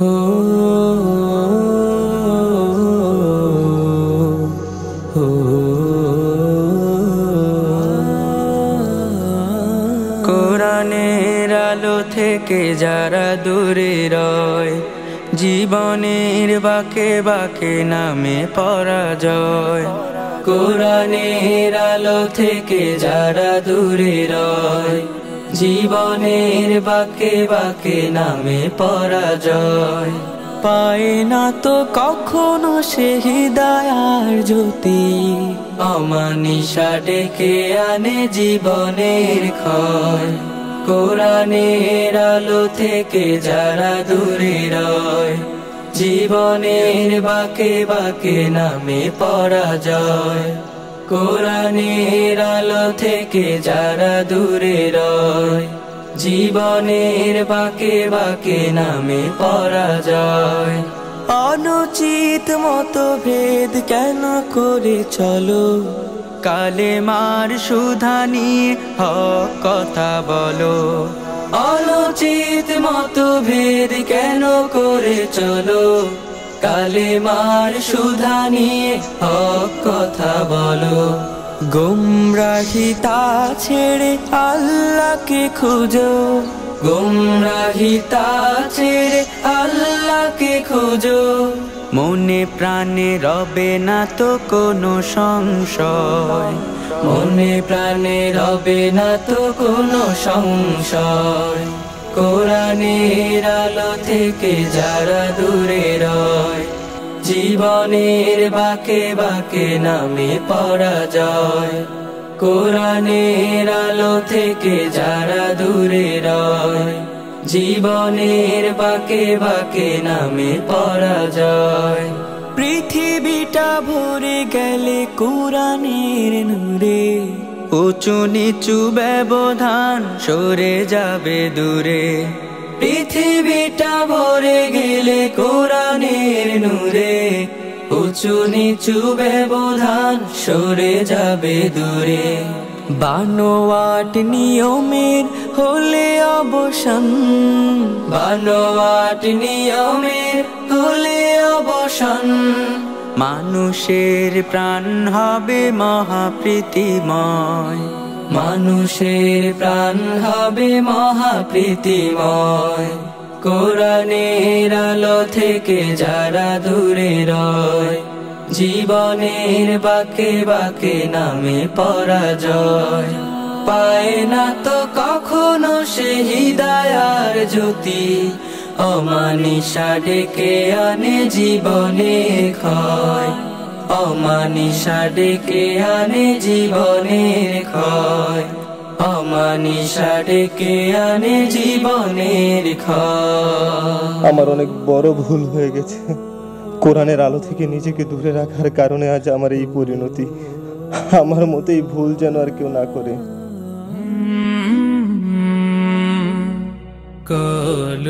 হো হো কোরআনের আলো থেকে যারা দূরে রয়, জীবনের বাঁকে বাঁকে নামে পরাজয়। কোরআনের আলো থেকে যারা দূরে রয়, জীবনের বাঁকে বাঁকে নামে পরাজয়। পায় না তো কখনো সে হিদায়ার জ্যোতি, অমানিশা ডেকে আনে জীবনের ক্ষয়। কোরআনের আলো থেকে যারা দূরে রয়, জীবনের বাঁকে বাঁকে নামে পরাজয়। কোরআনের আলো থেকে যারা দূরে রয়, জীবনের বাঁকে বাঁকে নামে পরাজয়। অনুচিত মতভেদ কেন করে চলো, কালেমার সুধা নিয়ে হক কথা বলো। অনুচিত মতভেদ কেন করে চলো, কালেমার সুধা নিয়ে হক কথা বলো। গুমরাহিতা ছেড়ে আল্লাহকে খুঁজো, গুমরাহিতা ছেড়ে আল্লাহকে খুঁজো। মনে প্রাণে রবে না তো কোনো সংশয়, মনে প্রাণে রবে না তো কোনো সংশয়। কোরআনের আলো থেকে যারা দূরে রয়, জীবনের বাঁকে বাঁকে নামে পরাজয়। কোরআনের আলো থেকে যারা দূরে রয়, জীবনের বাঁকে বাঁকে নামে পরাজয়। পৃথিবীটা ভরে গেলে কোরআনের নূরে, উঁচু নিচু ব্যবধান সরে যাবে দূরে। পৃথিবীটা ভরে গেলে কোরআনের নূরে, উঁচু নিচু ব্যবধান সরে যাবে দূরে। বানোয়াট নিয়মের হলে অবসান, বানোয়াট নিয়মের হলে অবসান। মানুষের প্রাণ হবে মহাপ্রীতিময়, মানুষের প্রাণ হবে মহাপ্রীতিময়। কোরআনের আলো থেকে যারা দূরে রয়, জীবনের বাঁকে বাঁকে নামে পরাজয়। পায় না তো কখনো সে হিদায়ার জ্যোতি, অমানিশা ডেকে আনে জীবনের ক্ষয়। অমানিশা ডেকে আনে জীবনের ক্ষয়, অমানিশা ডেকে আনে জীবনের ক্ষয়। আমার অনেক বড় ভুল হয়ে গেছে। কোরআনের আলো থেকে নিজেকে দূরে রাখার কারণে আজ আমার এই পরিণতি। আমার মতোই ভুল যেন আর কেউ না করে। কল